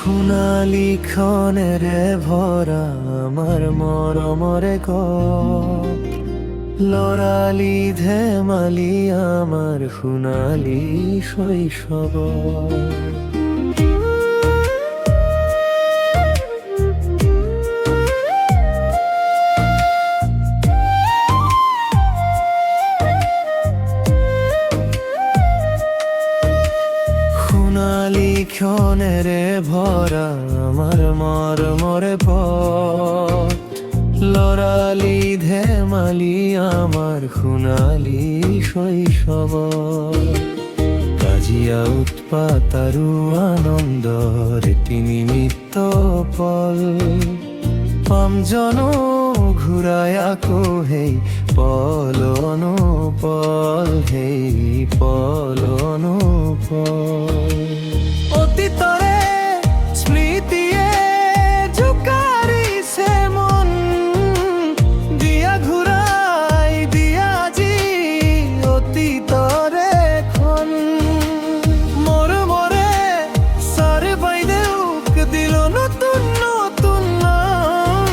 সোণালী ক্ষণেৰে ভৰা আমাৰ মৰমৰে লৰালি ধেমালি আমাৰ সোণালী শৈশৱ। সোণালী ক্ষণেৰে ভৰা আমাৰ মৰমৰে লৰালি ধেমালি আমাৰ সোণালী শৈশৱ। কাজিয়া উৎপাত আৰু আনন্দৰ এটি নিমিত্ত পল পাম জানো ঘূৰাই আকৌ সেই পল অনুপল, সেই পল অনুপল। অতীতৰে স্মৃতিয়ে জোকাৰিছে মন, দিয়া ঘূৰাই দিয়া আজি অতীতৰে খন। মৰমৰে ছাৰ বাইদেউক দিল নতুন নতুন নাম,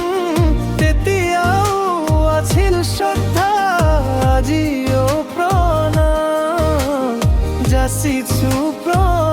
তেতিয়াও আছিল শ্ৰদ্ধা আজিও প্ৰণাম, যাচিছো প্ৰণাম।